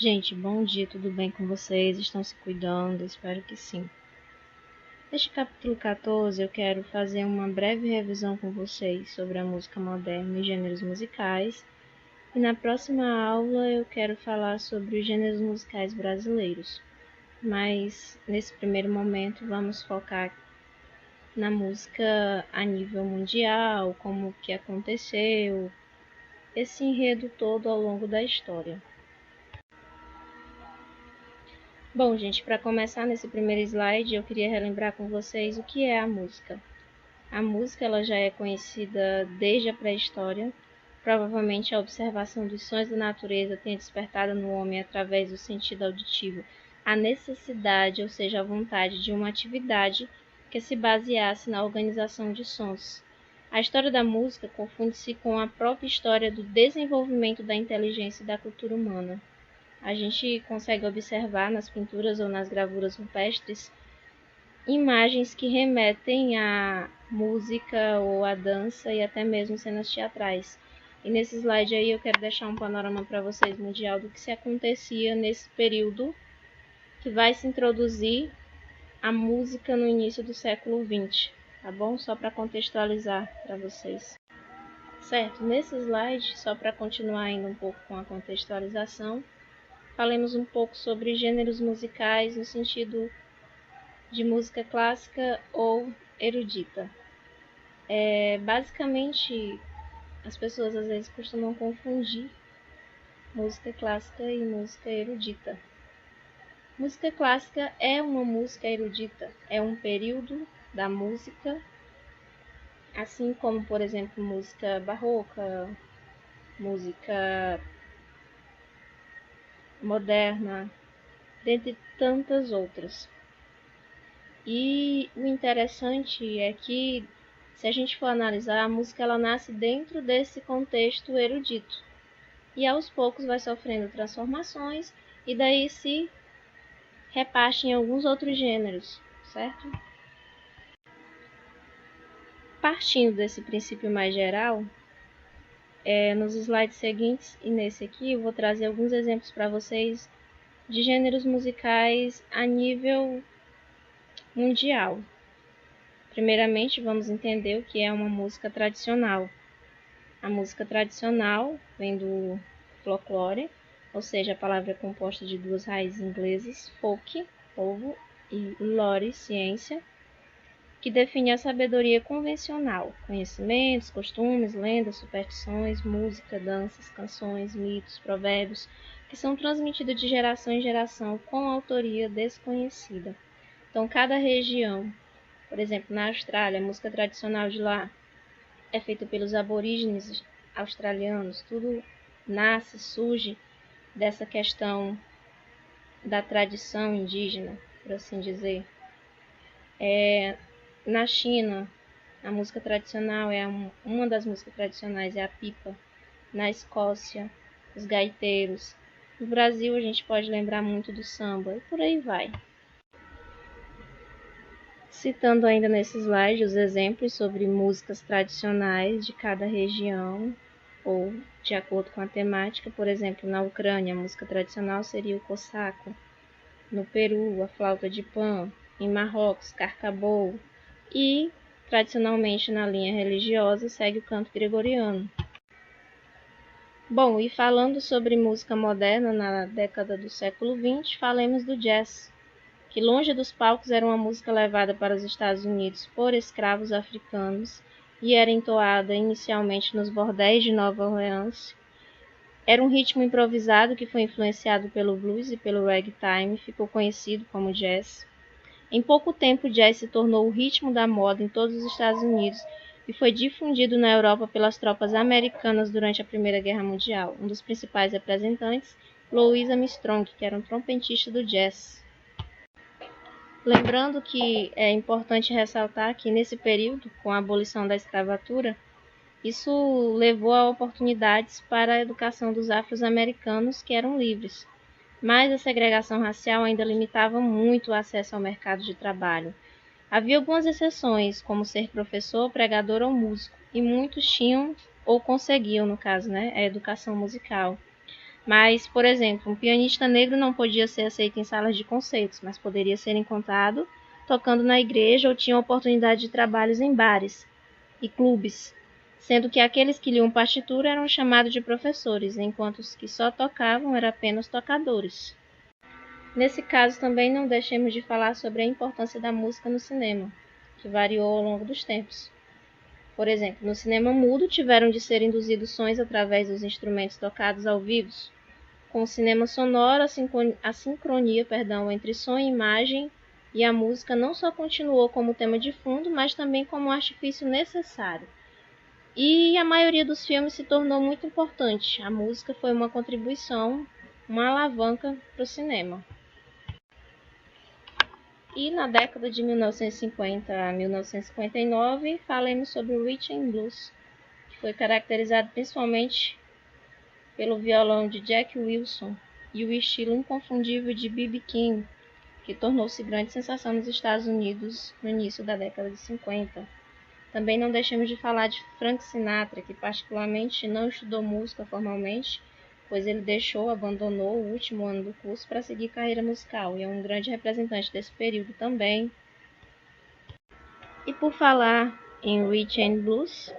Gente, bom dia, tudo bem com vocês? Estão se cuidando? Espero que sim. Neste capítulo 14, eu quero fazer uma breve revisão com vocês sobre a música moderna e gêneros musicais. E na próxima aula eu quero falar sobre os gêneros musicais brasileiros. Mas nesse primeiro momento vamos focar na música a nível mundial, como que aconteceu, esse enredo todo ao longo da história. Bom, gente, para começar nesse primeiro slide, eu queria relembrar com vocês o que é a música. A música ela já é conhecida desde a pré-história. Provavelmente a observação dos sons da natureza tenha despertado no homem, através do sentido auditivo, a necessidade, ou seja, a vontade de uma atividade que se baseasse na organização de sons. A história da música confunde-se com a própria história do desenvolvimento da inteligência e da cultura humana. A gente consegue observar nas pinturas ou nas gravuras rupestres imagens que remetem à música ou à dança e até mesmo cenas teatrais. E nesse slide aí eu quero deixar um panorama para vocês mundial do que se acontecia nesse período que vai se introduzir a música no início do século XX, tá bom? Só para contextualizar para vocês. Certo, nesse slide, só para continuar ainda um pouco com a contextualização, falemos um pouco sobre gêneros musicais no sentido de música clássica ou erudita. Basicamente, as pessoas às vezes costumam confundir música clássica e música erudita. Música clássica é uma música erudita, é um período da música, assim como, por exemplo, música barroca, música moderna, dentre tantas outras. E o interessante é que, se a gente for analisar, a música ela nasce dentro desse contexto erudito. E aos poucos vai sofrendo transformações e daí se reparte em alguns outros gêneros, certo? Partindo desse princípio mais geral, nos slides seguintes e nesse aqui eu vou trazer alguns exemplos para vocês de gêneros musicais a nível mundial. Primeiramente, vamos entender o que é uma música tradicional. A música tradicional vem do folclore, ou seja, a palavra é composta de duas raízes inglesas, folk, povo, e lore, ciência, que define a sabedoria convencional, conhecimentos, costumes, lendas, superstições, música, danças, canções, mitos, provérbios, que são transmitidos de geração em geração com autoria desconhecida. Então, cada região, por exemplo, na Austrália, a música tradicional de lá é feita pelos aborígenes australianos, tudo nasce, surge dessa questão da tradição indígena, por assim dizer. Na China, a música tradicional uma das músicas tradicionais é a pipa. Na Escócia, os gaiteiros. No Brasil, a gente pode lembrar muito do samba e por aí vai. Citando ainda nesse slide os exemplos sobre músicas tradicionais de cada região ou de acordo com a temática. Por exemplo, na Ucrânia, a música tradicional seria o cosaco. No Peru, a flauta de pan. Em Marrocos, carcabou. E, tradicionalmente na linha religiosa, segue o canto gregoriano. Bom, e falando sobre música moderna na década do século XX, falemos do jazz, que longe dos palcos era uma música levada para os Estados Unidos por escravos africanos e era entoada inicialmente nos bordéis de Nova Orleans. Era um ritmo improvisado que foi influenciado pelo blues e pelo ragtime e ficou conhecido como jazz. Em pouco tempo, o jazz se tornou o ritmo da moda em todos os Estados Unidos e foi difundido na Europa pelas tropas americanas durante a Primeira Guerra Mundial. Um dos principais representantes, Louis Armstrong, que era um trompetista do jazz. Lembrando que é importante ressaltar que nesse período, com a abolição da escravatura, isso levou a oportunidades para a educação dos afro-americanos que eram livres. Mas a segregação racial ainda limitava muito o acesso ao mercado de trabalho. Havia algumas exceções, como ser professor, pregador ou músico, e muitos tinham ou conseguiam, no caso, a educação musical. Mas, por exemplo, um pianista negro não podia ser aceito em salas de concertos, mas poderia ser encontrado tocando na igreja ou tinha oportunidade de trabalhos em bares e clubes, sendo que aqueles que liam partitura eram chamados de professores, enquanto os que só tocavam eram apenas tocadores. Nesse caso, também não deixemos de falar sobre a importância da música no cinema, que variou ao longo dos tempos. Por exemplo, no cinema mudo tiveram de ser induzidos sons através dos instrumentos tocados ao vivo. Com o cinema sonoro, a sincronia entre som e imagem e a música não só continuou como tema de fundo, mas também como um artifício necessário. E a maioria dos filmes se tornou muito importante. A música foi uma contribuição, uma alavanca para o cinema. E na década de 1950 a 1959, falamos sobre o Rhythm and Blues, que foi caracterizado principalmente pelo violão de Jack Wilson e o estilo inconfundível de B.B. King, que tornou-se grande sensação nos Estados Unidos no início da década de 50. Também não deixamos de falar de Frank Sinatra, que particularmente não estudou música formalmente, pois ele abandonou o último ano do curso para seguir carreira musical, e é um grande representante desse período também. E por falar em Rhythm and Blues,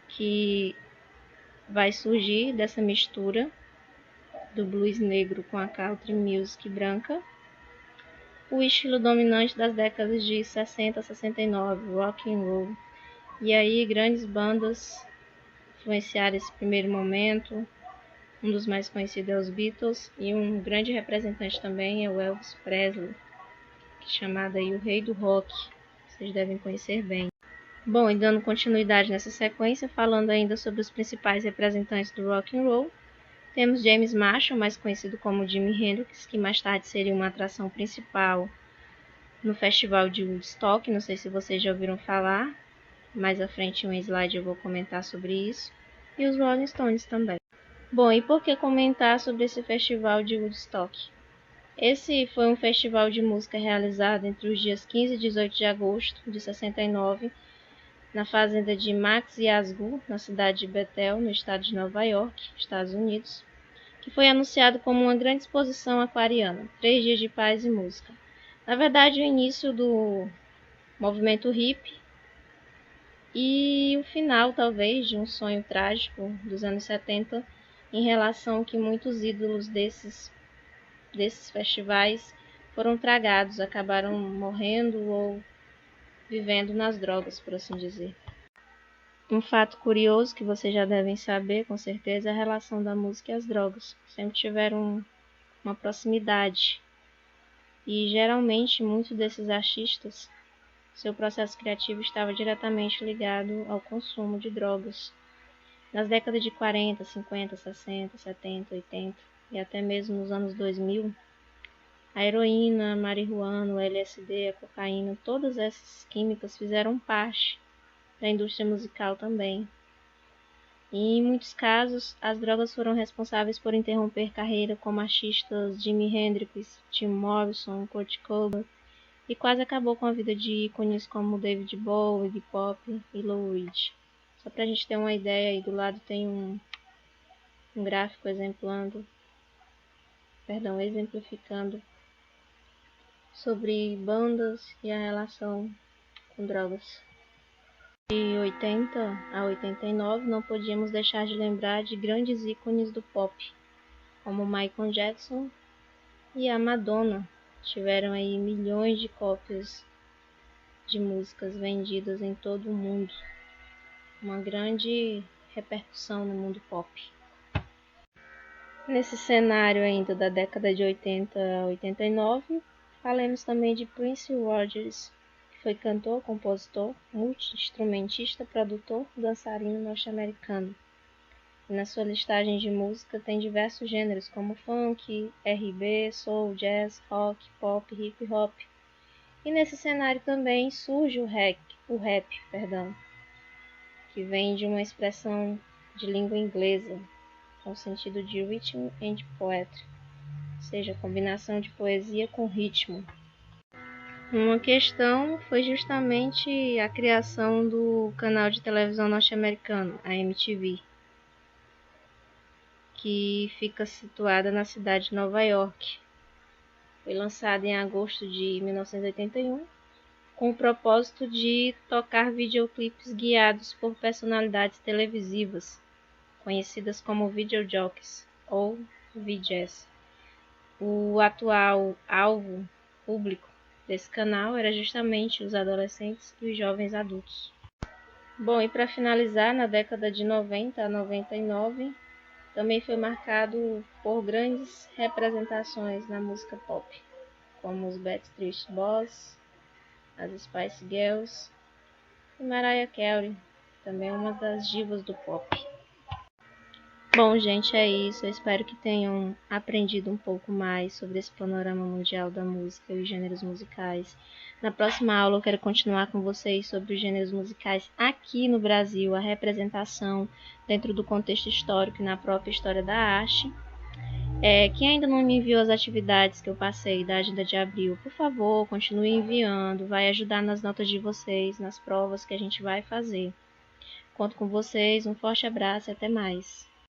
que vai surgir dessa mistura do blues negro com a country music branca, o estilo dominante das décadas de 60 a 69, rock and roll. E aí grandes bandas influenciaram esse primeiro momento. Um dos mais conhecidos é os Beatles, e um grande representante também é o Elvis Presley, que é chamado aí o rei do rock, vocês devem conhecer bem. Bom, e dando continuidade nessa sequência, falando ainda sobre os principais representantes do rock and roll, temos James Marshall, mais conhecido como Jimi Hendrix, que mais tarde seria uma atração principal no Festival de Woodstock. Não sei se vocês já ouviram falar, mais à frente em um slide eu vou comentar sobre isso. E os Rolling Stones também. Bom, e por que comentar sobre esse Festival de Woodstock? Esse foi um festival de música realizado entre os dias 15 e 18 de agosto de 69, na fazenda de Max Yazgur, na cidade de Bethel, no estado de Nova York, Estados Unidos, que foi anunciado como uma grande exposição aquariana, 3 dias de paz e música. Na verdade, o início do movimento hippie e o final, talvez, de um sonho trágico dos anos 70, em relação que muitos ídolos desses festivais foram tragados, acabaram morrendo ou vivendo nas drogas, por assim dizer. Um fato curioso que vocês já devem saber, com certeza, é a relação da música e as drogas. Sempre tiveram uma proximidade. E geralmente muitos desses artistas, seu processo criativo estava diretamente ligado ao consumo de drogas. Nas décadas de 40, 50, 60, 70, 80 e até mesmo nos anos 2000, a heroína, a marihuana, o LSD, a cocaína, todas essas químicas fizeram parte da indústria musical também. E em muitos casos, as drogas foram responsáveis por interromper carreira como artistas Jimi Hendrix, Jim Morrison, Kurt Cobain, e quase acabou com a vida de ícones como David Bowie, Iggy Pop e Lou Reed. Só pra gente ter uma ideia, aí do lado tem um gráfico exemplificando sobre bandas e a relação com drogas. De 80 a 89, não podíamos deixar de lembrar de grandes ícones do pop, como Michael Jackson e a Madonna. Tiveram aí milhões de cópias de músicas vendidas em todo o mundo. Uma grande repercussão no mundo pop. Nesse cenário ainda da década de 80 a 89, falamos também de Prince Rogers, que foi cantor, compositor, multi-instrumentista, produtor, dançarino norte-americano. Na sua listagem de música tem diversos gêneros como funk, R&B, soul, jazz, rock, pop, hip hop. E nesse cenário também surge o rap, que vem de uma expressão de língua inglesa, com o sentido de rhythm and poetry, ou seja, combinação de poesia com ritmo. Uma questão foi justamente a criação do canal de televisão norte-americano, a MTV, que fica situada na cidade de Nova York. Foi lançada em agosto de 1981, com o propósito de tocar videoclipes guiados por personalidades televisivas, conhecidas como videojockeys ou VJs. O atual alvo público desse canal era justamente os adolescentes e os jovens adultos. Bom, e para finalizar, na década de 90 a 99, também foi marcado por grandes representações na música pop, como os Backstreet Boys, as Spice Girls e Mariah Carey, também uma das divas do pop. Bom, gente, é isso. Eu espero que tenham aprendido um pouco mais sobre esse panorama mundial da música e os gêneros musicais. Na próxima aula eu quero continuar com vocês sobre os gêneros musicais aqui no Brasil, a representação dentro do contexto histórico e na própria história da arte. Quem ainda não me enviou as atividades que eu passei da agenda de abril, por favor, continue enviando, vai ajudar nas notas de vocês, nas provas que a gente vai fazer. Conto com vocês, um forte abraço e até mais.